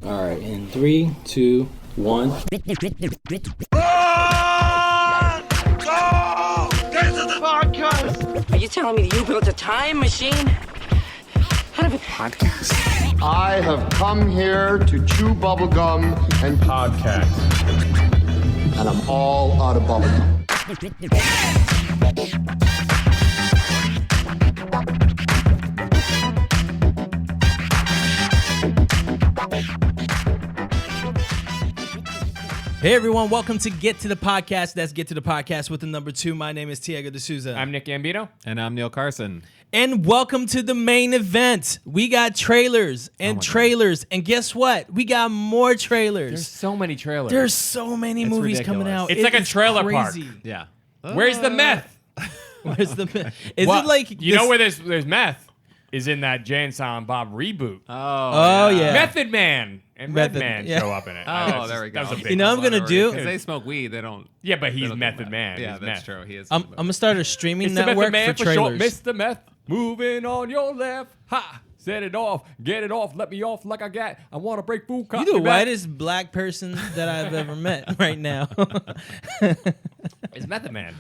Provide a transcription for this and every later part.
All right, in 3, 2, 1. Run! Go! Get to the podcast! Are you telling me that you built a time machine out of a podcast? I have come here to chew bubblegum and Podcast. and I'm all out of bubblegum. Hey everyone, welcome to Get to the Podcast. That's Get to the Podcast with the number 2. My name is Tiago D'Souza. I'm Nick Gambino. And I'm Neil Carson. And welcome to the main event. We got trailers and trailers. And guess what? We got more trailers. There's so many trailers. There's so many movies ridiculous. coming out. It's like a trailer park. crazy. Yeah. Where's the meth? Where's the myth? Is Well, it like you know where there's meth? Is in that Jay and Silent Bob reboot. Oh yeah. Method Man and Method- Redman yeah. show up in it. Oh, there we go. That was a big You know what I'm gonna do? Because they smoke weed, they don't. Yeah, but they he's don't do Method meth. Man. Yeah, He's that's meth. true. He is. I'm gonna start a streaming It's the network Method for Man for short. trailers. Mr. Meth, moving on your left. Ha! Set it off. Get it off. Let me off like I got. I want to break food. You're the whitest black person that I've ever met right now. It's Method Man.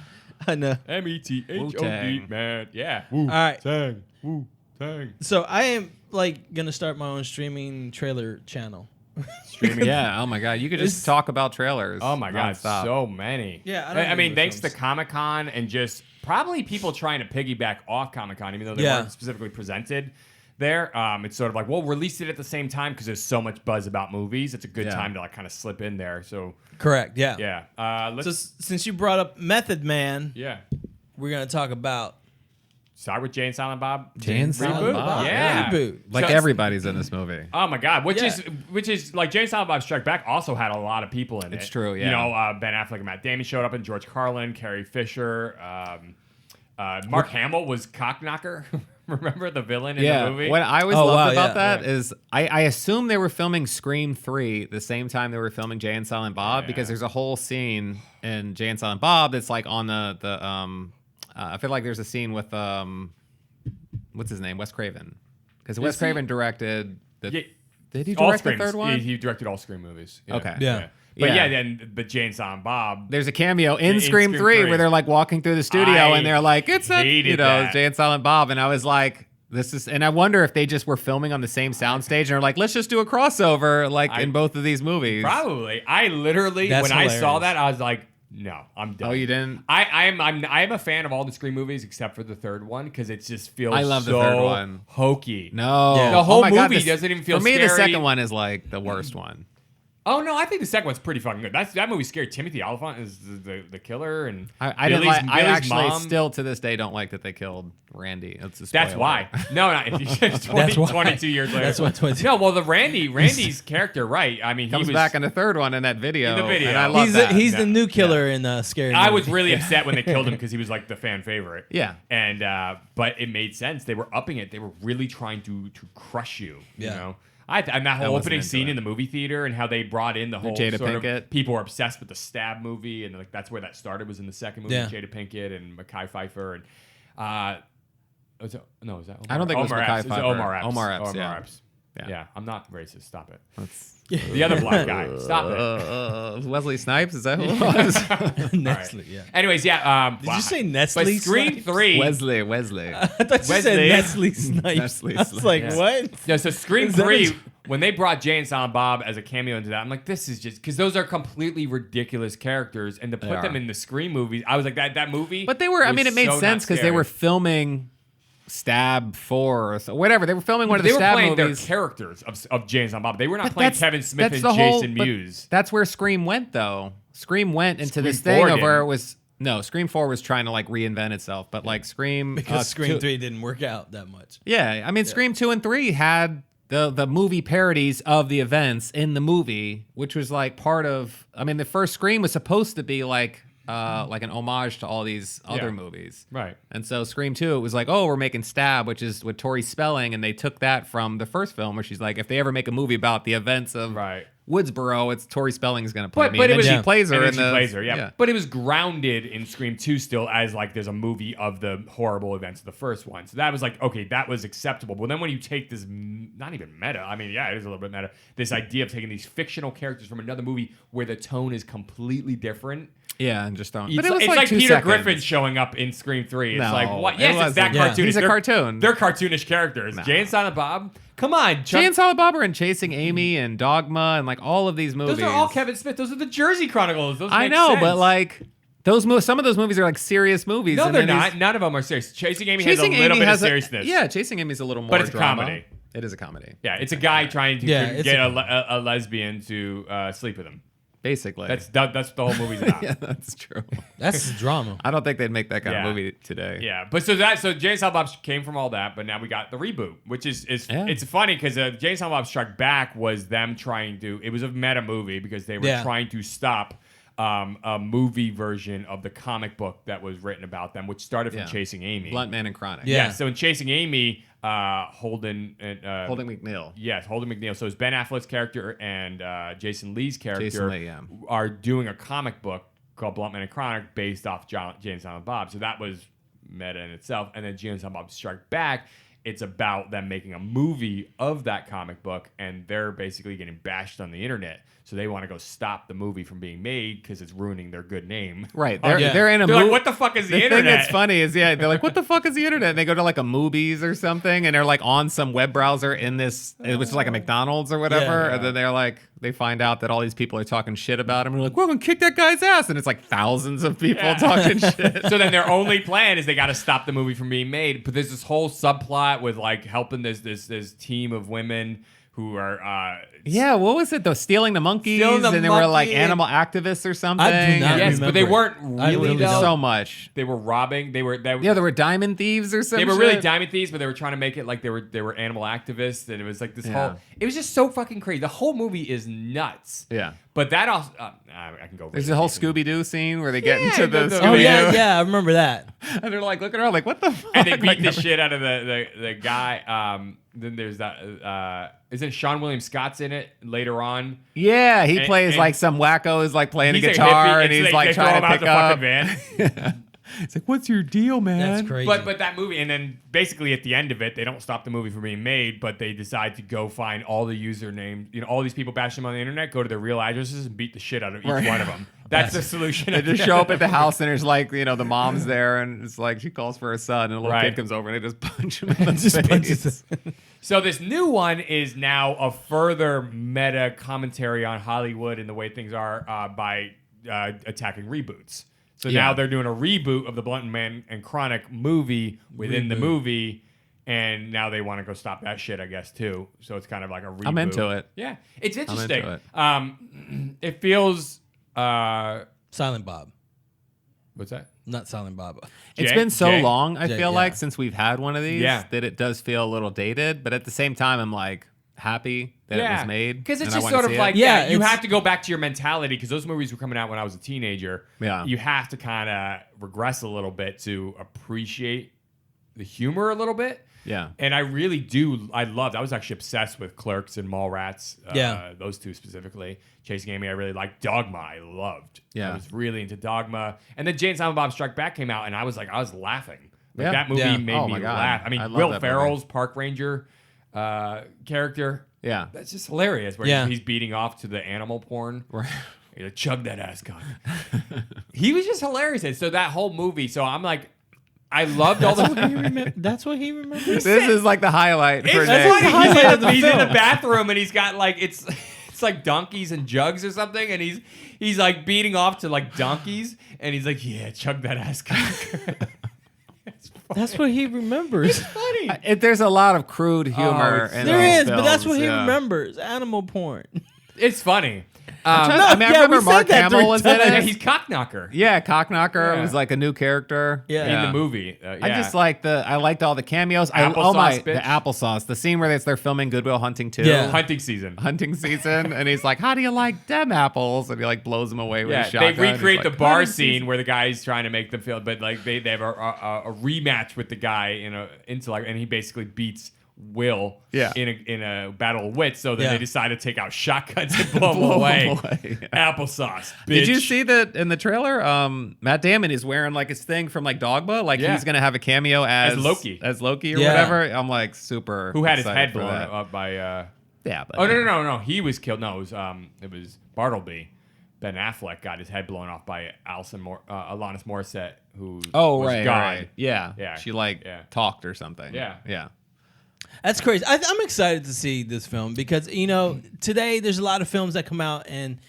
I know. Method Wu-Tang. Man. Yeah. All right. Tang. Woo. Tang. So I am like gonna start my own streaming trailer channel. Streaming. Yeah. Oh my God. You could just talk about trailers. Oh my God, nonstop. so many. Yeah, I don't I know mean, the thanks films. to Comic-Con and just probably people trying to piggyback off Comic-Con, even though they Yeah. weren't specifically presented there. It's sort of like, well, release it at the same time because there's so much buzz about movies. It's a good Yeah. time to like kind of slip in there. So Correct. Yeah. yeah, let's So since you brought up Method Man, yeah. we're gonna talk about Start with Jay and Silent Bob. Jay and Silent Reboot? Bob. Yeah. Reboot. Like So- everybody's in this movie. Oh my God! Which Yeah. is like Jay and Silent Bob Strike Back also had a lot of people in it. It's true, yeah. You know, Ben Affleck and Matt Damon showed up, and George Carlin, Carrie Fisher, Mark Hamill was Cockknocker. Remember the villain in the movie? What I always Oh, loved wow, about yeah, that is I assume they were filming Scream 3 the same time they were filming Jay and Silent Bob Yeah. because there's a whole scene in Jay and Silent Bob that's like on I feel like there's a scene with what's his name? Wes Craven. Because Wes Craven directed the Yeah. Did he All direct the Screams. third one? He directed all Scream movies. Yeah. Okay. Yeah. But Yeah. but Jay and Silent Bob. There's a cameo in In Scream Scream 3 3. where they're like walking through the studio I and they're like, it's a, hated that. Jay and Silent Bob. And I was like, and I wonder if they just were filming on the same soundstage and are like, let's just do a crossover like in both of these movies. Probably. I literally, That's when I saw hilarious. that, I was like, no, I'm done. Oh, you didn't? I'm a fan of all the Scream movies except for the third one because it just feels I love the so third one. hokey. No. Yeah. The whole Oh my God, movie doesn't even feel For me, scary. the second one is like the worst one. Oh no, I think the second one's pretty fucking good. That movie's scary. Timothy Olyphant is the killer, and I didn't Billy's- like. I Billy's actually mom. still to this day don't like that they killed Randy. That's a spoiler. That's why. No, not 22 years later. That's why 22. No, well, Randy's character, right? I mean, comes he was back in the third one in that video. In the video. And I love He's that. he's the Yeah. new killer in Scary I Movie. was really upset when they killed him because he was like the fan favorite. Yeah. And but it made sense. They were upping it. They were really trying to crush you. Yeah. You know. And that whole wasn't opening into scene it. in the movie theater and how they brought in the whole Jada sort Pinkett. of people were obsessed with the Stab movie and like that's where that started was in the second movie. Yeah. Jada Pinkett and Mekhi Phifer and is that Omar? I don't think it was Omar Mekhi Epps. It was Phifer. Omar Epps. Omar Epps, Omar yeah. Epps. Yeah. Yeah, I'm not racist. Stop it. The other black guy. Stop it. Wesley Snipes, is that who it was? Nestle. Yeah. Anyways, yeah. Did you say Nestle But Scream Snipes? 3. Wesley. I thought you said Wesley. Nestle Snipes. Nestle I was like, Snipes. what? No, so Scream Is that 3, a- when they brought Jay and Silent Bob as a cameo into that, I'm like, this is just because those are completely ridiculous characters, and to put them are. in the Scream movies, I was like, that movie. But they were, I was mean, it made so sense not because they scary. were filming Stab 4 or so, whatever. They were filming one of They the were Stab playing movies. their characters of Jay and Silent Bob. They were not But playing that's- Kevin Smith that's and the whole- Jason but Mewes. That's where Scream went, though. Scream went into this Scream thing 4 of where it didn't. was. No, Scream 4 was trying to like reinvent itself, but like Scream. Because Scream 2 3 didn't work out that much. Yeah, I mean, Scream 2 and 3 had the movie parodies of the events in the movie, which was like part of. I mean, the first Scream was supposed to be like an homage to all these other Yeah. movies. Right. And so Scream 2, it was like, oh, we're making Stab, which is with Tori Spelling, and they took that from the first film where she's like, if they ever make a movie about the events of Right. Woodsboro, it's Tori Spelling's going to play me. But And it then was she plays her and then in she the plays her, yeah. But it was grounded in Scream 2 still as like there's a movie of the horrible events of the first one. So that was like, okay, that was acceptable. But then when you take this, not even meta, I mean, yeah, it is a little bit meta, this idea of taking these fictional characters from another movie where the tone is completely different. Yeah, and just don't. It's, But it was it's like 2 Peter seconds. Griffin showing up in Scream 3. It's No, like, what? it Yes, it's that wasn't. cartoonish. He's a They're- cartoon. They're cartoonish characters. Jay and Silent Bob. Come on, Chuck. Jay and Silent Bob are in Chasing Amy and Dogma and like all of these movies. Those are all Kevin Smith. Those are the Jersey Chronicles. Those I make know, sense. but like some of those movies are like serious movies. No, and they're then not. these- None of them are serious. Chasing Amy Chasing has a little Amy bit of has seriousness. Yeah, Chasing Amy's a little more But it's a drama. comedy. It is a comedy. Yeah, it's a guy trying to Yeah, it's get a a lesbian to sleep with him. Basically. That's the whole movie's about. yeah, that's true. That's drama. I don't think they'd make that kind Yeah. of movie today. Yeah, but so Jay and Silent Bob came from all that, but now we got the reboot, which is Yeah. it's funny because Jay and Silent Bob Strike Back was them trying to. It was a meta movie because they were Yeah. trying to stop a movie version of the comic book that was written about them, which started from Yeah. Chasing Amy. Blunt Man and Chronic. Yeah. Yeah. So in Chasing Amy, Holden Holding McNeil. Yes, Holden McNeil. So it's Ben Affleck's character and Jason Lee's character Jason Lee, yeah. are doing a comic book called Blunt Man and Chronic based off Jay and Silent Bob. So that was meta in itself. And then Jay and Silent Bob Strike Back, it's about them making a movie of that comic book, and they're basically getting bashed on the internet. So they want to go stop the movie from being made because it's ruining their good name. Right. Oh, They're in a They're movie. like, what the fuck is the thing internet? that's funny is, yeah, they're like, what the fuck is the internet? And they go to like a movies or something, and they're like on some web browser in this, which is like a McDonald's or whatever. Yeah. And then they're like, they find out that all these people are talking shit about him. And they're like, we're going to kick that guy's ass. And it's like thousands of people talking shit. So then their only plan is they got to stop the movie from being made. But there's this whole subplot with like helping this team of women who are Yeah, what was it though? Stealing the monkeys, Stealing the and they were like monkey. animal activists or something. I do not And- yes, but they remember weren't it. I really really though. don't. so much. They were robbing. They were Yeah, there were diamond thieves or something. they were really diamond thieves, but they were trying to make it like they were animal activists, and it was like this Yeah. whole. It was just so fucking crazy. The whole movie is nuts. Yeah. But that also, I can go. There's a whole Scooby Doo scene where they get into the the- Scooby-Doo. Oh yeah, I remember that. And they're like looking around like, what the fuck? And they beat Like, the shit out of the guy. Then there's that. Isn't Sean William Scott's in it later on? Yeah, he And- plays and- like some wacko is like playing a He's guitar hippie, and so he's they like throw trying him to out pick the up. fucking van. It's like, what's your deal, man? That's crazy. But that movie, and then basically at the end of it, they don't stop the movie from being made, but they decide to go find all the usernames, all these people bashing them on the internet, go to their real addresses and beat the shit out of each Right. one of them. That's the solution. They just show up at the house and there's like, the mom's there and it's like she calls for her son and a little Right. kid comes over and they just punch him in the Just face. punches So this new one is now a further meta commentary on Hollywood and the way things are by attacking reboots. So Yeah. now they're doing a reboot of the Blunt Man and Chronic movie within the movie, and now they want to go stop that shit, I guess, too. So it's kind of like a reboot. I'm into it. Yeah, it's interesting. into It feels. Silent Bob, What's that? not Silent Bob. It's Jay- been so Jay- long, I Jay, feel yeah. like, since we've had one of these Yeah. that it does feel a little dated. But at the same time, I'm like happy that it was made. Because it's and I just wanna sort of see it. like, Yeah, you it's- have to go back to your mentality because those movies were coming out when I was a teenager. Yeah. You have to kind of regress a little bit to appreciate the humor a little bit. Yeah. And I really do. I was actually obsessed with Clerks and Mallrats. Yeah. Those two specifically. Chasing Amy, I really liked. Dogma, I loved. Yeah. I was really into Dogma. And then Jay and Silent Bob Strike Back came out, and I was laughing. Like, Yeah. that movie Yeah. made Oh me my God. laugh. I mean, I love Will that Ferrell's Park Ranger character. Yeah. That's just hilarious. Where Yeah. he's beating off to the animal porn. Right. He's like, chug that ass cock. He was just hilarious. And so that whole movie. So I'm like, I loved all the. That's what he remembers. This is like the highlight for It's Nick. funny. highlight He's, of the he's in the film. bathroom and he's got like it's like donkeys and jugs or something, and he's like beating off to like donkeys, and he's like, yeah, chug that ass cock. That's what he remembers. Funny. There's a lot of crude humor. it's- in There those is, but that's films, what he yeah. remembers. Animal porn. It's funny. I mean, I yeah, remember we said Mark that Hamill 3 was in times. Yeah, it. he's Cockknocker Yeah, Cockknocker Yeah. was like a new character. Yeah. in the movie. I just like I liked all the cameos. Applesauce, The bitch. applesauce. The scene where they're filming Goodwill Hunting 2. Yeah. hunting season. Hunting season, and he's like, "How do you like them apples?" And he like blows them away with Yeah, a shotgun. they He's recreate like, the bar "Hunting scene season." where the guy's trying to make them feel, but like they have a rematch with the guy in a into like, and he basically beats Will Yeah. in a battle of wits. So then Yeah. they decide to take out shotguns and blow them away. Applesauce. Bitch. Did you see that in the trailer? Matt Damon is wearing like his thing from like Dogma, like Yeah. he's gonna have a cameo as Loki. or Yeah. whatever. I'm like super. Who had his excited head for blown that. up by? Yeah, but Oh no! He was killed. No, it was Bartleby. Ben Affleck got his head blown off by Alanis Morissette, who was right, gone. right, yeah, Yeah. She like Yeah. talked or something. Yeah. yeah. That's crazy. I'm excited to see this film because today there's a lot of films that come out and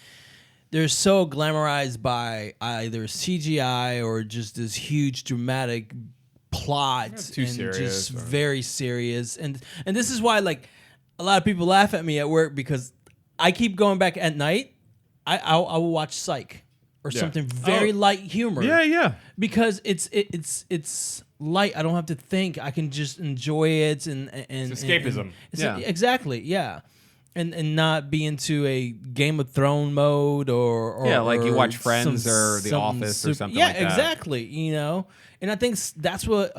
they're so glamorized by either CGI or just this huge dramatic plot too and serious just or- very serious. And this is why like a lot of people laugh at me at work because I keep going back at night. I will watch Psych or Yeah. something very light humor. yeah. Because it's light. I don't have to think. I can just enjoy it and It's escapism. Yeah. Exactly. Yeah. And not be into a Game of Thrones mode or Yeah, like you or watch Friends or The something Office or something yeah, like that. exactly. And I think that's what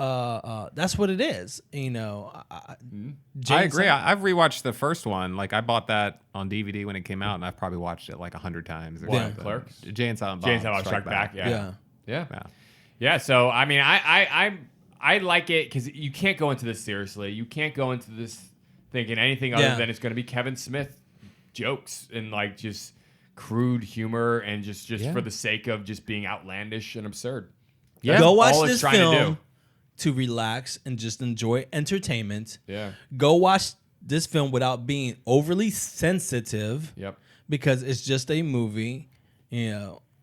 it is. I Jane agree. Silent- I've rewatched the first one. Like I bought that on DVD when it came out, and I've probably watched it like 100 times. Or What, something. Clerks? Jay and Silent Bob. James Silent Strike Back. yeah. Yeah. So I mean, I like it because you can't go into this seriously. You can't go into this thinking anything other Yeah. than it's going to be Kevin Smith jokes and like just crude humor and just Yeah. for the sake of just being outlandish and absurd. Yeah. That's Go watch all it's this trying to film do. to relax and just enjoy entertainment. Yeah. Go watch this film without being overly sensitive. Yep. Because it's just a movie,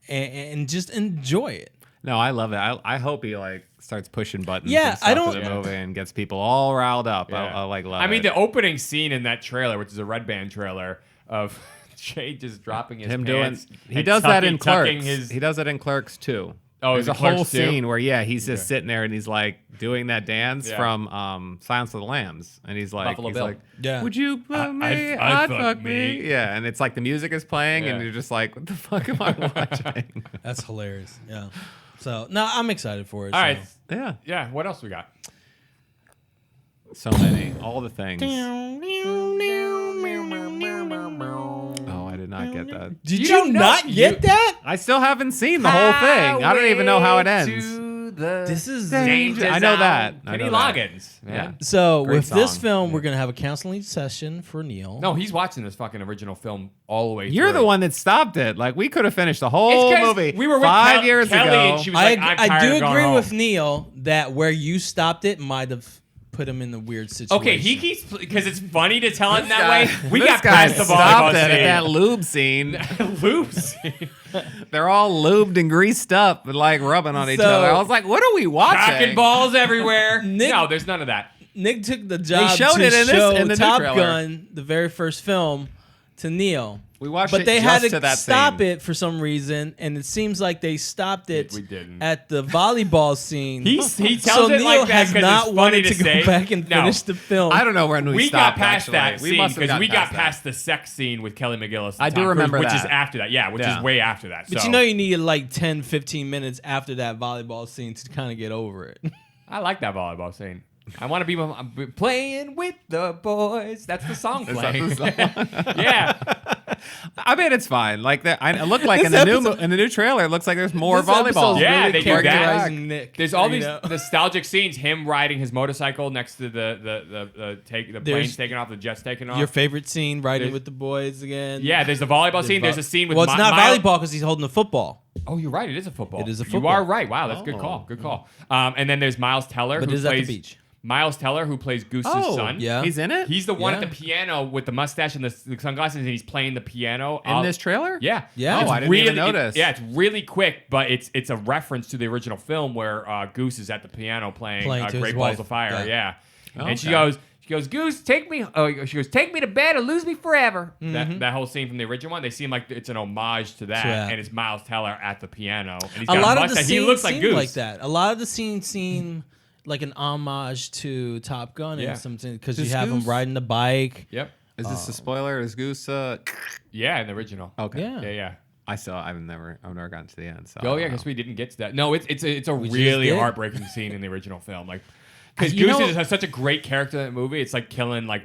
and just enjoy it. No, I love it. I hope he like starts pushing buttons. Yeah, and stuff I don't- for the movie and gets people all riled up. Yeah. I like love I mean, it. the opening scene in that trailer, which is a Red Band trailer of Jay just dropping his him doing. pants. He and does that in tucking Clerks. He does it in Clerks too. Oh, there's is a it Clerks whole too? scene where he's just sitting there and he's like doing that dance Yeah. from Silence of the Lambs, and he's like, Buffalo Bill. Yeah. would you fuck me? I'd I'd fuck fuck me. me. Yeah, and it's like the music is playing, and Yeah. you're just like, what the fuck am I watching? That's hilarious. Yeah. So no, I'm excited for it. All so. right. Yeah, Yeah. What else we got? so many, all the things. Oh, I did not get that. Did You you, don't know- not get you- that? I still haven't seen the whole thing. I don't even know how it ends. This is I know that. I Kenny know that. Loggins. Man. Yeah. So Great with this song. film, we're gonna have a counseling session for Neil. No, he's watching this fucking original film all the way You're through. the one that stopped it. Like we could have finished the It's whole 'cause movie. we were with 5 years Kelly ago. and she was like, I'm I tired do of going agree home. with Neil that where you stopped it might have put him in the weird situation. Okay, he keeps because it's funny to tell it This that guy- way. We this got guy past the stopped volleyball it at that scene. lube scene. Lube scene. They're all lubed and greased up and like rubbing on each So- other. I was like, what are we watching? Cock and balls everywhere. Nick- No, there's none of that. Nick took the job showed to it in this- show in the new Top trailer. Gun, the very first film, to Neil. We watched But it they just had to to that stop scene. it for some reason, and it seems like they stopped it We didn't. at the volleyball scene. He tells so it Neil like that has 'cause not it's funny wanted to to say. go back and No. finish the film. I don't know when we We stopped. got past actually. that We scene must have because we gotten got that. past the sex scene with Kelly McGillis. I and do Tom Cruise, remember which is that. after that. Yeah, which Yeah. is way after that. But So, you know, you needed like 10, 15 minutes after that volleyball scene to kind of get over it. I like that volleyball scene. I want to be playing with the boys. That's the song playing. Yeah. I mean, it's fine. Like that, it looked like This in the new episode- in the new trailer. It looks like there's more This volleyball. episode's Yeah, really they do that. characterizing Nick. There's all you these know? nostalgic scenes. Him riding his motorcycle next to the planes There's taking off, the jets taking off. Your favorite scene, riding There's- with the boys again. Yeah, there's the volleyball scene. There's a scene with Well, it's not Miles- volleyball because he's holding the football. Oh, you're right. It is a football. It is a You football. are right. Wow, that's a good call. Good call. And then there's Miles Teller, But who it is at the plays beach. Miles Teller, who plays Goose's Oh, son. Yeah. He's in it. He's the one Yeah. at the piano with the mustache and the sunglasses, and he's playing the piano in this trailer. Yeah, Yeah. It's Oh, I didn't even notice. yeah, it's really quick, but it's a reference to the original film where Goose is at the piano playing Playing to his Great Balls wife. of Fire. Yeah. Yeah, and she Okay. goes, Goose, take me. Oh, she goes, take me to bed or lose me forever. That whole scene from the original one, they seem like it's an homage to that, To that. and it's Miles Teller at the piano, and he's A got lot a of the mustache. scenes He looks like seem Goose. like that. A lot of the scenes seem like an homage to Top Gun Yeah. and something because Does you have him Goose- riding the bike. Yep. Is this a spoiler? Is Goose? Yeah, in the original. Okay. Yeah. Yeah. I've never gotten to the end. So Oh I yeah, don't because know. we didn't get to that. No, it's a just really did. heartbreaking scene in the original film. Like Because You Goose know- has such a great character in that movie. It's like killing like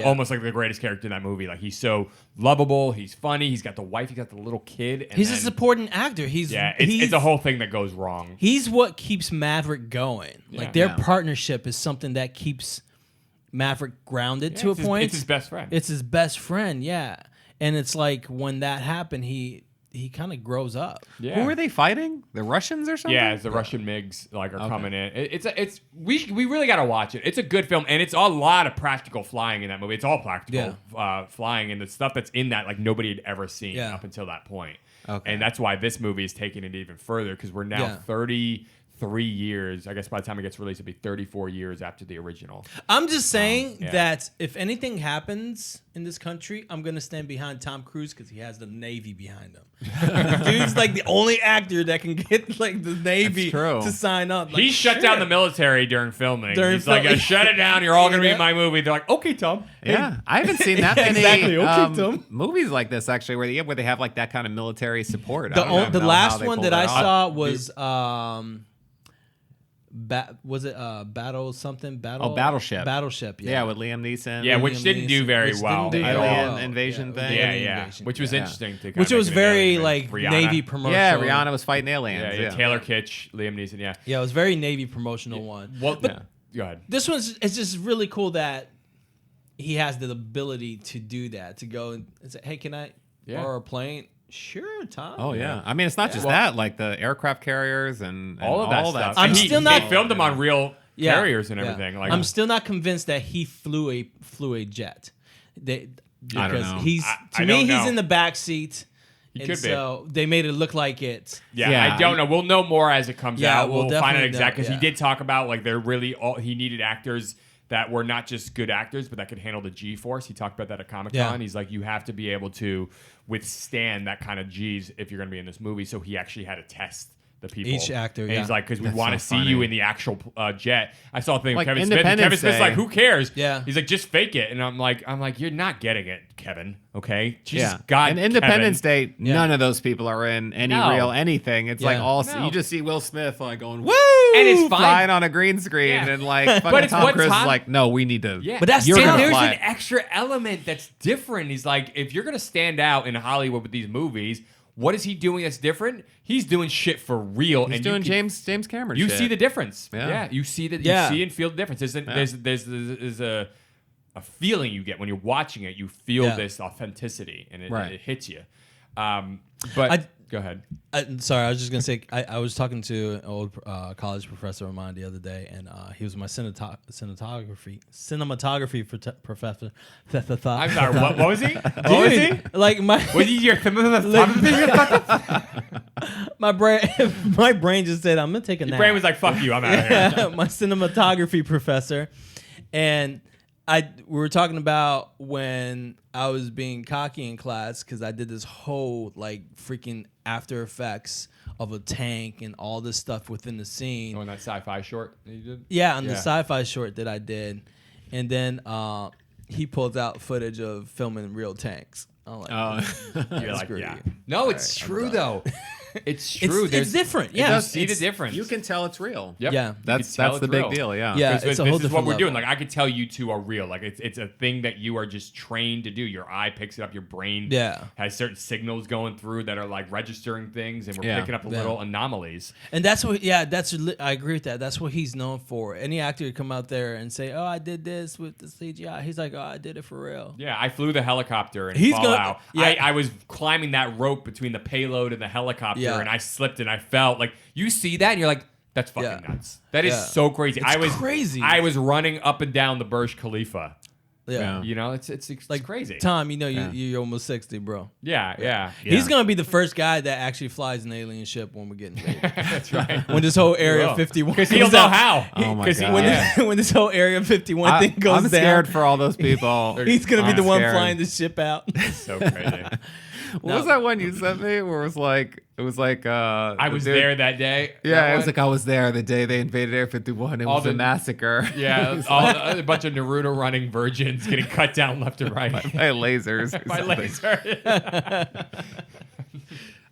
almost like the greatest character in that movie. Like he's so lovable. He's funny. He's got the wife. He's got the little kid. And He's a then- supporting actor. It's a whole thing that goes wrong. He's what keeps Maverick going. Like their Yeah. partnership is something that keeps Maverick grounded to a It's his- point. it's his best friend. It's his best friend, yeah. And it's like when that happened, he kind of grows up. Yeah. Who are they fighting? The Russians or something? Yeah, it's the Russian MiGs like are coming in. We really got to watch it. It's a good film, and it's a lot of practical flying in that movie. It's all practical flying, and the stuff that's in that like nobody had ever seen Yeah. up until that point. Okay. And that's why this movie is taking it even further because we're now Yeah. 33 years. I guess by the time it gets released, it'll be 34 years after the original. I'm just saying yeah. that if anything happens in this country, I'm gonna stand behind Tom Cruise because he has the Navy behind him. Dude's like the only actor that can get like the Navy true. to sign up. Like, He shut down the military during filming. He's like, filming. shut it down. You're all going to be in my movie. They're like, okay, Tom. Yeah, I haven't seen that many Exactly. Okay, Tom. movies like this actually, where they have like that kind of military support. The I don't the know how last they one pulled that it I off. saw was was it Battle something Battle? Oh, Battleship. Battleship. Yeah, with Liam Neeson. Yeah, which didn't do very which well didn't do at very all. well. Invasion Yeah, thing. Yeah, alien yeah. invasion, Which was yeah. interesting to kind Which of was make an very alien like thing. Rihanna. Navy promotional. Yeah, Rihanna was fighting aliens. Yeah, Taylor Kitsch, Liam Neeson, yeah. Yeah, it was very Navy promotional one. Well, But go ahead. this one's it's just really cool that he has the ability to do that, to go and say, hey, can I borrow a plane? Sure, Tom. Oh yeah. I mean, it's not just that, like the aircraft carriers and All of that stuff. I'm And still not- They filmed them on real Yeah, carriers and yeah. everything. Like I'm still not convinced that he flew a jet. I don't Because know. he's I me, don't he's know. in the back seat. He And could be. so they made it look like it. Yeah, I don't know. We'll know more as it comes Yeah, out. we'll We'll find out definitely exactly because know, he yeah. did talk about like they're really all he needed actors that were not just good actors, but that could handle the G-force. He talked about that at Comic-Con. Yeah. He's like, you have to be able to withstand that kind of G's if you're going to be in this movie. So he actually had to test the people. Each actor, and yeah. he's like, because we That's want to so see funny. you in the actual jet. I saw a thing with Like Kevin Smith. And Kevin Independence Smith's like, Day. who cares? Yeah. He's like, just fake it. And I'm like, you're not getting it, Kevin. Okay. Jesus Yeah. God. And Independence Kevin. Day, none of those people are in any No. real anything. It's like Yeah. all No. you just see Will Smith like going woo, And it's fine. flying on a green screen, Yeah. and like fucking But it's Tom what Cruise Tom- is like, no, we need to. Yeah, But that's you're still- gonna there's fly an it. extra element that's different. He's like, if you're gonna stand out in Hollywood with these movies, what is he doing that's different? He's doing shit for real. He's and doing you can- James Cameron. You shit. see the difference. Yeah. Yeah, you see that. Yeah. You see and feel the difference. There's a feeling you get when you're watching it. You feel Yeah. this authenticity, and Right. it hits you. But go ahead. Sorry, I was just gonna say I was talking to an old college professor of mine the other day, and he was my cinematography professor. I'm sorry. What was he? What was he? Like my Was he your? my brain just said I'm gonna take a nap. Brain was like, "Fuck you, I'm out of here." My cinematography professor, and we were talking about when I was being cocky in class because I did this whole like freaking After Effects of a tank and all this stuff within the scene. Oh, and that sci-fi short that you did. Yeah, on the Yeah. sci-fi short that I did, and then he pulls out footage of filming real tanks. I'm like, You're like, screw yeah. you. No, it's true though. It's true. It's different. Yeah, You see the difference. You can tell it's real. Yep. Yeah. You That's can tell the it's big real. deal. Yeah. Yeah. This It's a whole is what different we're doing. level. Like I could tell you two are real. Like it's a thing that you are just trained to do. Your eye picks it up. Your brain has certain signals going through that are like registering things, and we're Yeah. picking up little anomalies. And that's what, I agree with that. That's what he's known for. Any actor could come out there and say, "Oh, I did this with the CGI." He's like, "Oh, I did it for real." Yeah, I flew the helicopter and He's Fallout. gonna- yeah. I was climbing that rope between the payload and the helicopter, Yeah. and I slipped and I fell. Like you see that, and you're like, "That's fucking Yeah. nuts. That is Yeah. so crazy." It's crazy. I was running up and down the Burj Khalifa. Yeah. You know, it's Like crazy. Tom, you know, Yeah. you're almost 60, bro. Yeah. He's gonna be the first guy that actually flies an alien ship when we're getting ready. That's right. When this whole Area Will. 51 Because he'll comes know out. how. Oh my 'Cause he- God. When, yeah. when this whole Area 51 thing goes I'm down, scared for all those people. he's gonna be I'm the one scared. flying the ship out. So crazy. What was that one you sent me? Where it was like I was there that day. Yeah, That it was one? like I was there the day they invaded Area 51. It All was a the- massacre. Yeah, a bunch of Naruto running virgins getting cut down left and right by lasers. or by something. laser.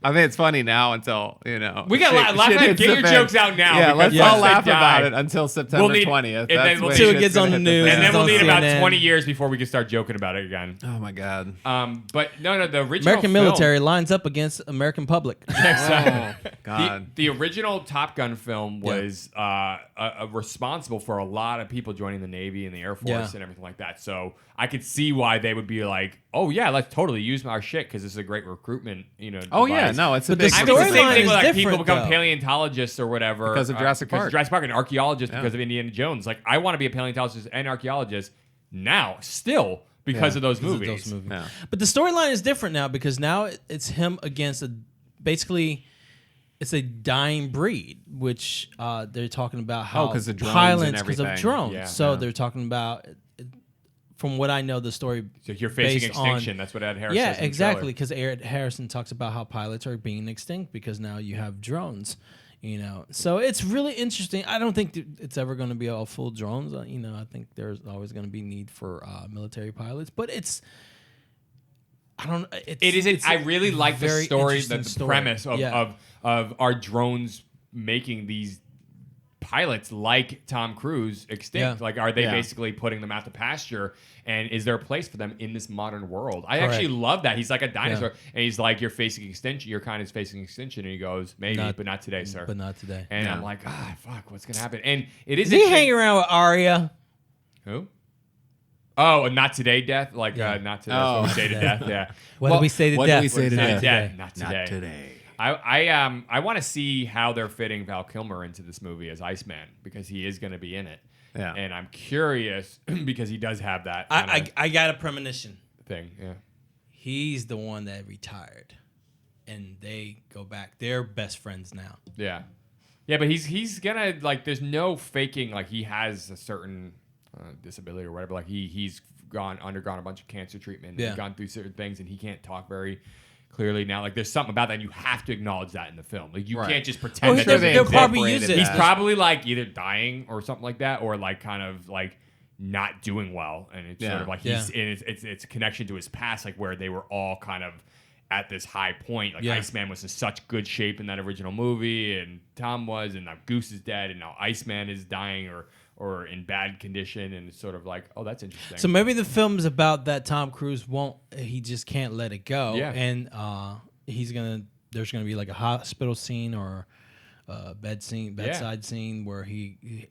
I mean, it's funny now until, you know. We got shit- laugh shit at it. hits Get the your fan. jokes out now. Yeah, because let's all once they laugh about die, it until September need- 20th. and then That's we'll when see what shit's gets on gonna the hit news. and then fan. we'll on need about CNN. 20 years before we can start joking about it again. Oh my God. But no, the original American film- military lines up against American public. Oh, God. The original Top Gun film was responsible for a lot of people joining the Navy and the Air Force Yeah. and everything like that. So I could see why they would be like, "Oh yeah, let's totally use our shit because this is a great recruitment." Oh, yeah. device. No, it's a But the big I mean, it's the same storyline thing is with like people different, become though. paleontologists or whatever Because of Jurassic Park. Jurassic Park and archaeologists Yeah. because of Indiana Jones. Like I want to be a paleontologist and archaeologist now, still because of those Because of movies. those movies. Yeah. But the storyline is different now because now it's him against basically it's a dying breed, which they're talking about how 'cause of drones and pilots because of everything. drones. Yeah. So Yeah. they're talking about, from what I know, the story. So you're facing based on- extinction. That's what Ed Harris Yeah, says in the exactly. trailer. Because Ed Harrison talks about how pilots are being extinct because now you have drones. You know, so it's really interesting. I don't think it's ever going to be all full drones. You know, I think there's always going to be need for military pilots, but it's. I don't. I really like the very story, interesting the story. premise of, Yeah. of our drones making these pilots like Tom Cruise extinct. Yeah. Like, are they Yeah. basically putting them out to pasture? And is there a place for them in this modern world? I Correct. actually love that. He's like a dinosaur, Yeah. and he's like, "You're facing extinction. Your kind is facing extinction." And he goes, "Maybe, but not today, sir." But not today. And Yeah. I'm like, fuck, what's gonna happen?" And it is. Is he interesting- hanging around with Arya? Who? Oh, a not today death? Like, Yeah. not today. That's what we say to death. Yeah. What Well, did we say to what death? did we say to Not death? today. Not today. Not today. I want to see how they're fitting Val Kilmer into this movie as Iceman because he is going to be in it. Yeah. And I'm curious because he does have that I got a premonition. thing. Yeah. He's the one that retired, and they go back. They're best friends now. Yeah. Yeah, but he's gonna like. There's no faking. Like he has a certain disability or whatever. Like he's undergone a bunch of cancer treatment. Yeah. And gone through certain things, and he can't talk very clearly now. Like there's something about that, and you have to acknowledge that in the film. Like you Right. can't just pretend Well, that sure doesn't they'll exist. probably use it. He's that. probably like either dying or something like that, or like kind of like not doing well, and it's sort Yeah. of like Yeah. he's and it's a connection to his past, like where they were all kind of at this high point. Like Yeah. Iceman was in such good shape in that original movie, and Tom was, and now Goose is dead, and now Iceman is dying or in bad condition, and it's sort of like, oh, that's interesting. So maybe the film's about that Tom Cruise won't. He just can't let it go. Yeah. And there's gonna be like a hospital scene or bedside scene where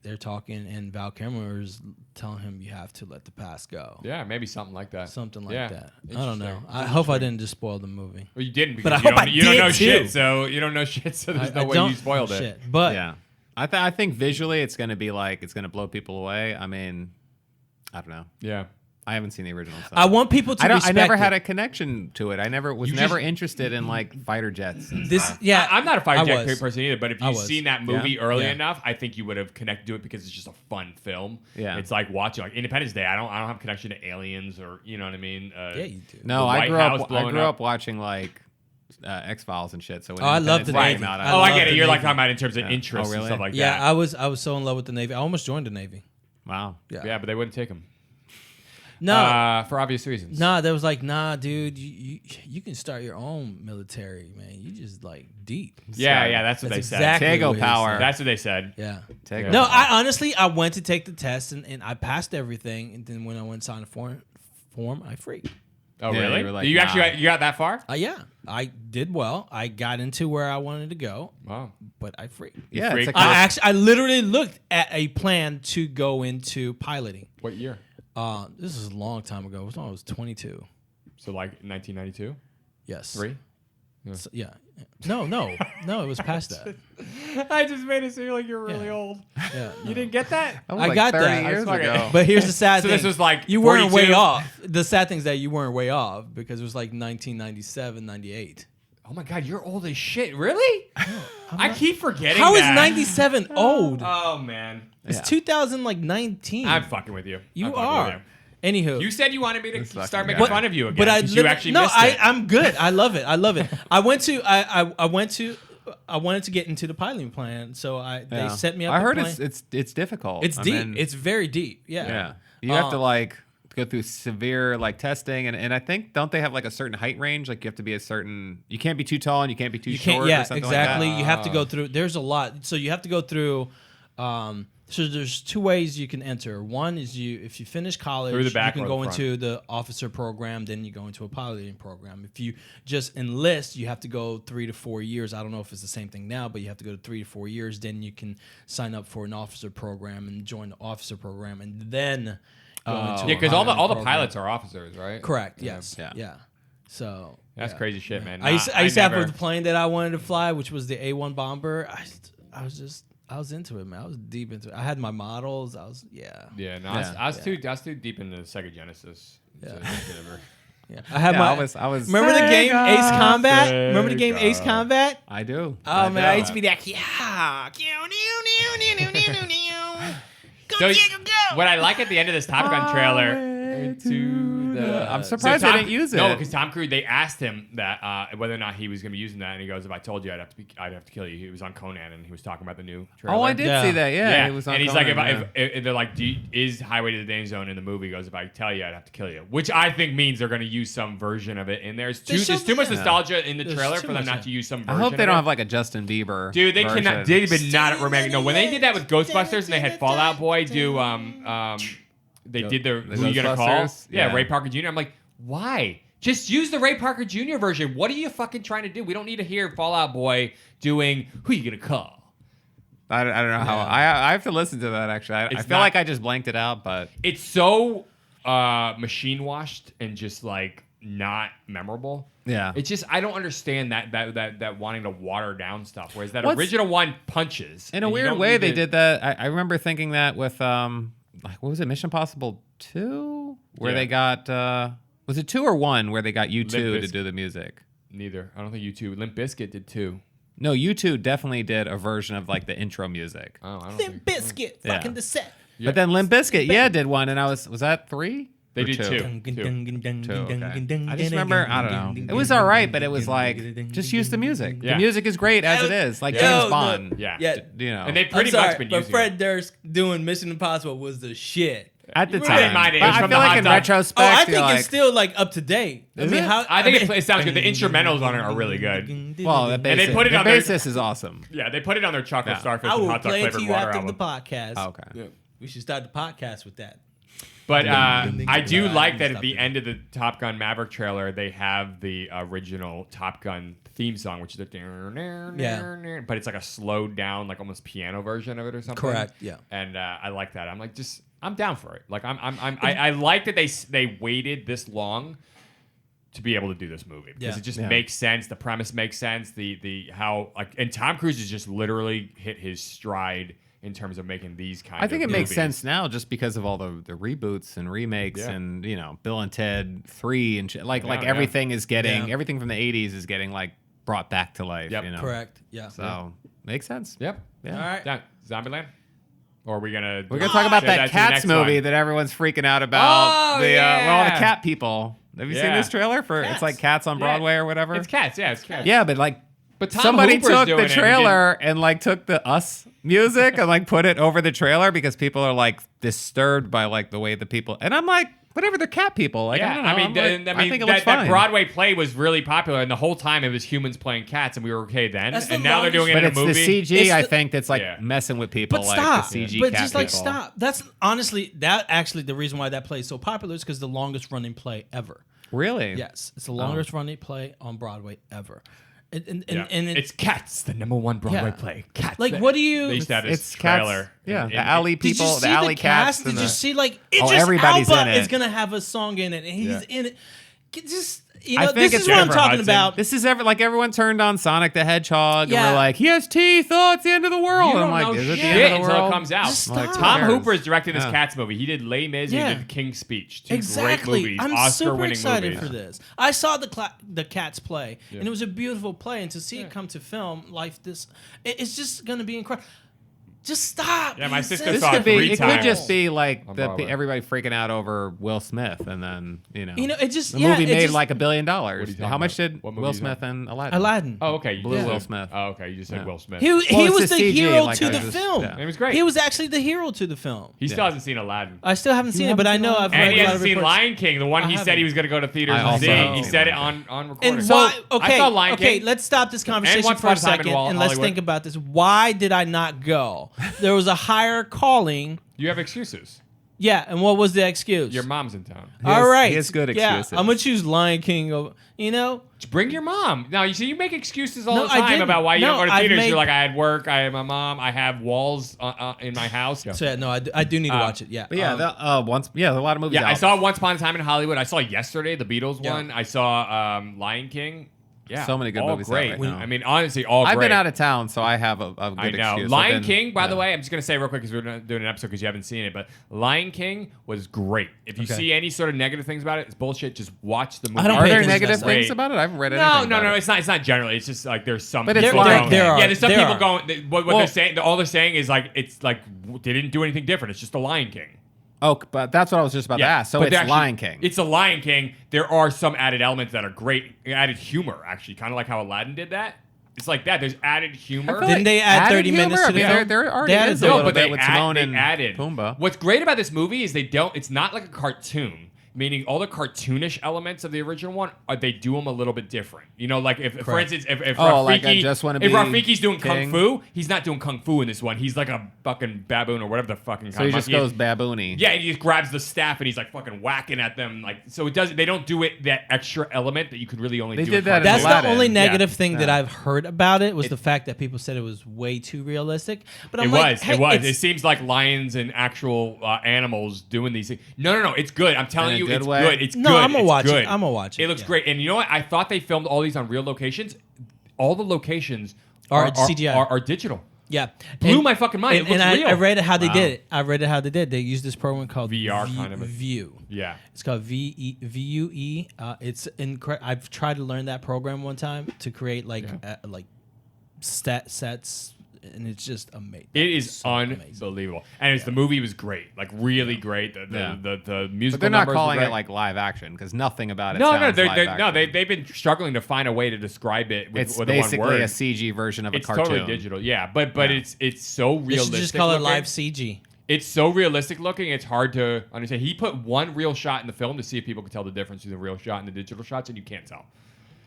they're talking and Val Kilmer is telling him you have to let the past go. yeah, maybe something like that. Something like Yeah. that. I don't know. Interesting. I hope I didn't just spoil the movie. Well, you didn't, because But I you hope don't, I you don't did know too. shit. So you don't know shit. So there's no way you spoiled it. Shit. But Yeah. I think visually it's going to be like, it's going to blow people away. I mean, I don't know. Yeah. I haven't seen the original stuff. I want people to I respect never had it. a connection to it. I never was You never just- interested in like fighter jets. And This. stuff. Yeah, I'm not a fighter I jet was. person either, but if I you've was. seen that movie Yeah. early Yeah. enough, I think you would have connected to it because it's just a fun film. Yeah. It's like watching like Independence Day. I don't have connection to aliens or you know what I mean. Yeah, you do. No, The I White grew House up. I blowing grew up. up watching like X-Files and shit. So when Oh, I love Independence the Day Navy. came out, I Oh, I love get it. the You're like Navy. talking about in terms of Yeah. interests Oh, and really? stuff like Yeah, that. I was so in love with the Navy. I almost joined the Navy. wow. Yeah, but they wouldn't take him. No, For obvious reasons. nah. There was like, nah, dude. You can start your own military, man. You just like deep. Yeah, that's what they said. exactly Tego what he power. said. That's what they said. Yeah. Take No, over. I honestly, I went to take the test and I passed everything. And then when I went to sign the form, I freaked. Oh, Yeah, really? you were like, you nah. actually got that far? Yeah, I did well. I got into where I wanted to go, Wow. but I freaked. Yeah, freak. it's like I literally looked at a plan to go into piloting. What year? This is a long time ago. It was when I was 22. So like 1992? Yes. 3? So, yeah. No, it was past that. I just made it seem like you're really old. Yeah. You didn't get that? that was I like got 30 that. years That's ago. But here's the sad So thing. this was like you weren't 42? way off. The sad thing is that you weren't way off because it was like 1997, 98. Oh my God, you're old as shit. Really? I keep forgetting How is that. 97 old? Oh, man. It's 2019. I'm fucking with you. You I'm fucking are. with you. Anywho. You said you wanted me to This fucking start guy. making fun of you again. But I because you literally- actually no, missed it. I'm good. I love it. I wanted to get into the piloting plan, so they Yeah. set me up. I a heard plan. it's difficult. It's I deep. mean, it's very deep. Yeah. yeah. You have to like go through severe like testing, and I think don't they have like a certain height range? Like you have to be a certain, you can't be too tall and you can't be too short. Yeah, or something exactly. Like that. You have to go through. There's a lot. So you have to go through. So there's two ways you can enter. One is if you finish college, Through the back you can or go the front? into the officer program. Then you go into a piloting program. If you just enlist, you have to go 3 to 4 years. I don't know if it's the same thing now, but you have to go to 3 to 4 years. Then you can sign up for an officer program and join the officer program, and then go into Yeah, a because all the piloting program. pilots are officers, right? Correct. Yes. Yeah. Yeah. So That's yeah. crazy shit, man. I used to have never- a plane that I wanted to fly, which was the A1 bomber. I was into it, man. I was deep into it. I had my models. Yeah, no, Yeah. I was too deep into Sega Genesis. Yeah. To ever- Yeah. I had Yeah, my. I was. Remember the game Ace Combat? Sega. Remember the game Ace Combat? I do. Oh man, I used to know. be that. So what I like at the end of this Top Gun trailer. I'm surprised they didn't use it. No, because Tom Cruise, they asked him that whether or not he was going to be using that, and he goes, "If I told you, I'd have to kill you." He was on Conan, and he was talking about the new trailer. Oh, I did Yeah. see that. Yeah, it was on and he's Conan, like, if they're like, is Highway to the Danger Zone in the movie? He goes, if I tell you, I'd have to kill you, which I think means they're going to use some version of it in there. There's too much nostalgia in the There's trailer too for them much, not to use some version. I hope they of don't it. have like a Justin Bieber. Dude, they version. cannot. They did not remake. No, when they did that with Ghostbusters and they had Fallout Boy do they did the Who You Gonna Call? Ghostbusters? Yeah, Yeah. Ray Parker Jr. I'm like, why? Just use the Ray Parker Jr. version. What are you fucking trying to do? We don't need to hear Fallout Boy doing Who You Gonna Call. I don't know how. I have to listen to that actually. I It's feel not- like I just blanked it out, but It's so machine washed and just like not memorable. yeah. It's just I don't understand that wanting to water down stuff. Whereas that What's- original one punches. In a and you weird don't way, need they to- did that. I remember thinking that with like what was it, Mission Impossible 2, where Yeah. they got was it 2 or 1 where they got U2 to Bizkit. do the music. Neither. I don't think U2. Limp Bizkit did too. No, U2 definitely did a version of like the intro music. Oh, I don't Thin think. biscuit, Yeah. fucking the set. Yeah. But then Limp Bizkit, did one, and was that 3? They Or did 2. I just remember, I don't know. It was all right, but it was like, just use the music. Yeah. The music is great as it is, like Yo, James no. Bond. Yeah. Yeah. You know, And they've I'm pretty sorry, much been but using Fred it. Durst doing Mission Impossible was the shit. at the You wouldn't time. mind it. But It was I from feel the like hot in dog. retrospect, Oh, I you're think like, it's still like up to date. Is I mean, it? how I think it sounds good. The instrumentals on it are really good. well, the And they basis, put it the on their- basis is awesome. Yeah, they put it on their chocolate Yeah. starfish I and will hot dog play it to flavored you water after album. the podcast. Oh, okay. We should start the podcast with that. But I do Ding, like ding, that at stop the it. end of the Top Gun Maverick trailer, they have the original Top Gun theme song, which is a Yeah. but it's like a slowed down, like almost piano version of it or something. Correct, yeah. And I like that. I'm like, I'm down for it. Like I like that they waited this long to be able to do this movie because Yeah. it just Yeah. makes sense. The premise makes sense. The how like and Tom Cruise has just literally hit his stride in terms of making these kinds. I think of it makes movies. sense now just because of all the reboots and remakes Yeah. and, you know, Bill and Ted 3 and shit. Like Yeah. everything is getting, Yeah. everything from the 80s is getting like brought back to life, Yep. you know? Correct. Yeah. So, makes sense. Yep. Yeah. All right. Done. Zombieland? Or are we gonna? We're going to talk about Save that to the Cats next movie one? that everyone's freaking out about. Oh, the yeah. well, the cat people. Have you seen Yeah. this trailer for Cats. it's like Cats on Broadway or whatever? It's Cats. Yeah, it's Cats. Yeah, but like But Tom somebody Hooper's took doing the it and trailer and like took the Us music and like put it over the trailer because people are like disturbed by like the way the people, and I'm like, whatever, they're cat people. Like, Yeah, I don't know. I mean, I'm like, I think it that, looks that fine. Broadway play was really popular, and the whole time it was humans playing cats, and we were okay then. That's the And now they're doing it but in it's a movie. the CG, It's I the- think, that's like Yeah. messing with people. But like stop. the CG But cat just like people. stop. That's honestly that actually the reason why that play is so popular is because the longest running play ever. Really? Yes, it's the longest running play on Broadway ever. And Yeah. and it's Cats, the #1 Broadway play. Cats. Like, what do you? They used to have this It's Cats. trailer. Yeah, And- the and- alley Did you people, see the alley the cats. cast? and Did you the- see like Oh, Idris everybody's Elba in it. is gonna have a song in it, and he's Yeah. in it. Just I know, think this it's is what I'm Jennifer talking Hudson. about. This is like everyone turned on Sonic the Hedgehog Yeah. and we're like, he has teeth. Oh, it's the end of the world. You I'm don't like, know is it shit the end of the until world? it comes out. Just I'm like, stop. who Tom cares? Hooper is directing this Yeah. Cats movie. He did Les Mis Yeah. and he did King's Speech. Two Exactly. great movies. I'm super Oscar-winning excited movies. for this. I saw the Cats play, and it was a beautiful play. And to see it come to film, it's just going to be incredible. Just stop. Yeah, my sister This saw Could it be, 3 it times. could just be like On the, Broadway. everybody freaking out over Will Smith, and then You know, it just the yeah, movie it made just, like $1 billion. What are you talking How much about? did What movie Will is Smith that? and Aladdin? Aladdin. Oh, okay. You Blue just Will said- Smith. Oh, okay. You just said Will Smith. He Well, was it's the just CG, hero like to I the just- film. yeah. It was great. He was actually the hero to the film. He still hasn't seen Aladdin. I still haven't seen it, but I know I've And read he a lot hasn't of seen reports. Lion King, the one I he said haven't. he was going to go to theaters I and also see. haven't He seen said it Lion on recording. And So, why? Okay, I saw Lion okay. King. Let's stop this conversation Once for Upon a a Time in second, Wall- and let's Hollywood. think about this. Why did I not go? There was a higher calling. You have excuses. Yeah, and what was the excuse? Your mom's in town. All right. he has good Yeah, excuses. I'm gonna choose Lion King over. You know, Bring your mom. Now, you see, you make excuses all No, the I time didn't. about why you No, don't go to I've theaters. made- You're like, I had work, I have my mom, I have walls in my house. so yeah, no, I do need to watch it. Yeah, But yeah, a lot of movies. Yeah, I out. saw Once Upon a Time in Hollywood. I saw yesterday the Beatles Yeah. one. I saw Lion King. Yeah, So many good all movies out great. right now. I mean, honestly, all I've great. been out of town, so I have a good I know. excuse. Lion I've been- King, by the yeah. way, I'm just going to say real quick because we're not doing an episode because you haven't seen it, but Lion King was great. If you Okay. see any sort of negative things about it, it's bullshit. Just watch the movie. don't Are pay there attention to negative that. things Great. about it? I haven't read No, anything. no, about no. it. It's not generally. It's just like there's some. But it's people Lion going- King. There are. Yeah, there's some There people are. going. What Well- they're saying, all they're saying is like it's like they didn't do anything different. It's just the Lion King. Oh, but that's what I was just about to ask. So but it's they're actually- Lion King. It's a Lion King. There are some added elements that are great. Added humor, actually, kind of like how Aladdin did that. It's like that. There's added humor. Didn't they add 30 minutes to the there, film? there already They added is a No, little but bit they with add- Timon they and added. Pumbaa. What's great about this movie is it's not like a cartoon. Meaning all the cartoonish elements of the original one, they do them a little bit different. You know, like for instance, if Oh, like I Rafiki, Just Wanna if Be Rafiki's doing King? kung fu, he's not doing kung fu in this one. He's like a fucking baboon or whatever the fucking. So kind he of just monkey goes is. baboony. Yeah, and he just grabs the staff and he's like fucking whacking at them. Like so, it doesn't. They don't do it that extra element that you could really only They do. did in that in cartoons. That's Aladdin. the only Yeah. negative thing that Yeah. I've heard about it was the fact that people said it was way too realistic. But I'm It like, was. hey, It was. it's- It seems like lions and actual animals doing these things. No. It's good. I'm telling In a you, good it's way? good. It's No, good. I'm gonna It's watch it. good. I'm gonna watch it, It looks yeah. great. And you know what? I thought they filmed all these on real locations. All the locations Are CGI. are digital. Yeah, Blew my fucking mind. It And, looks and real. I read how they Wow. did it. I read it how they did. They used this program called VR kind of a- View. Yeah. It's called VUE. It's incredible. I've tried to learn that program one time to create like sets, and it's just amazing. It is So amazing. unbelievable. And the movie was great. Like really great. The musical But they're not numbers were calling great. it like live action because nothing about it. No, sounds they're, live they're, action. they've been struggling to find a way to describe it with, It's with the one basically word. a CG version of It's a cartoon. totally digital, yeah. But Yeah. it's so They realistic. should just call it looking. live CG. It's so realistic looking. It's hard to understand. He put one real shot in the film to see if people could tell the difference between the real shot and the digital shots, and you can't tell.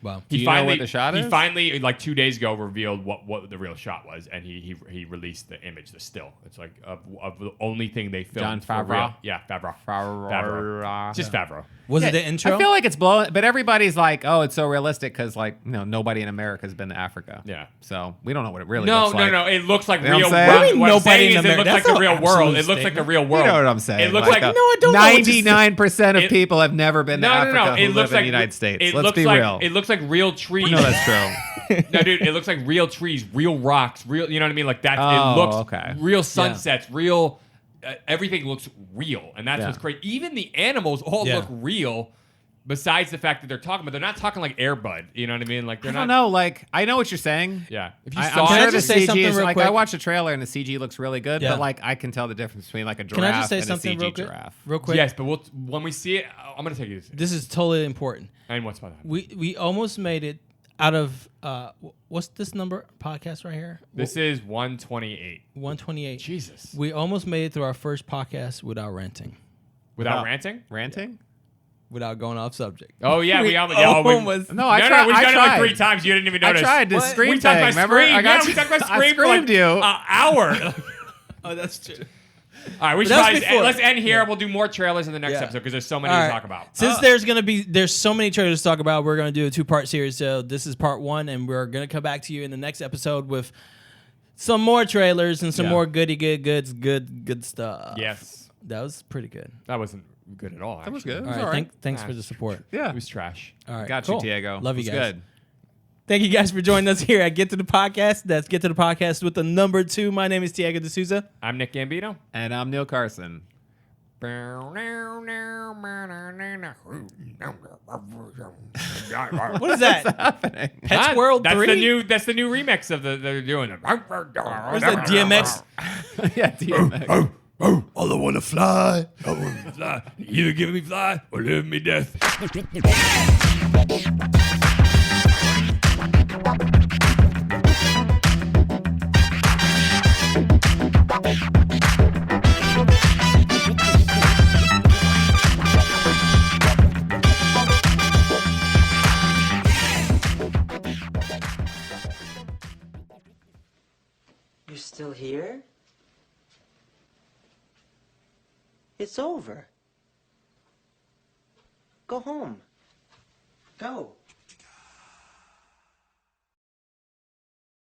Wow. He Do you know finally, what the shot he is? finally, like 2 days ago, revealed what the real shot was, and he released the image, the still. It's like of the only thing they filmed. John for real. Favreau? Yeah, Favreau. Favreau. Just Favreau. Was Yeah, it the intro? I feel like it's blowing, but everybody's like, "Oh, it's so realistic" because, like, nobody in America has been to Africa. Yeah. So we don't know what it really No, looks like. no. It looks like You know real. what I'm saying? What What do you mean I'm nobody saying in is it America? looks like That's the real not world. absolute It looks like the statement. real world. You know what I'm saying? It looks like No, I don't know what to say. 99% of It- people have never been to Africa no. who It live looks in like the United States. It Let's looks be like, real. It looks like real trees. No, that's true. No, dude, it looks like real trees, real rocks, real. You know what I mean? Like that. Oh, it looks okay. real sunsets, real. Everything looks real, and that's Yeah. what's great. Even the animals all Yeah. look real. Besides the fact that they're talking, but they're not talking like Air Bud. You know what I mean? Like they're I not. don't know. Like, I know what you're saying. Yeah. If you I'm saw Can I sure it, the just say CG something is real like quick? I watched the trailer and the CG looks really good, Yeah. but like I can tell the difference between like a giraffe Can I just say and something a CG real quick? giraffe. Real quick. yes, but when we see it, I'm gonna take you to see it. This is totally important. And what's about that? We almost made it out of what's this number podcast right here? This is 128. 128. Jesus. We almost made it through our first podcast without ranting, Without Wow. ranting? Ranting? without going off subject. Oh yeah, we almost. almost- No, I no, tried. we've I done it like tried. 3 times. You didn't even I notice. tried to What? scream We talked thing. about Remember? Scream. I got we talked about I Scream for like screamed you. an hour. Oh, that's true. All right, we should But that was probably, before. let's end here. We'll do more trailers in the next Yeah. episode because there's so many All to right. talk about. Since there's so many trailers to talk about, we're gonna do a 2-part series. So this is part 1, and we're gonna come back to you in the next episode with some more trailers and some Yeah. more good stuff. Yes, That was pretty good. that wasn't good at all. That was actually. good. All was right, all right. thanks for the support. Yeah. It was trash. All right, Got cool. you, Diego. Love you It guys. was good. Thank you guys for joining us here at Get to the Podcast. That's Get to the Podcast with the number 2. My name is Diego D'Souza. I'm Nick Gambino. And I'm Neil Carson. What is that? happening? Pets World That's 3? That's the new remix of the they're doing it. What is that, DMX? Yeah, DMX. All I want to fly. I want to fly. Either give me fly or live me death. You're still here? It's over. Go home. Go.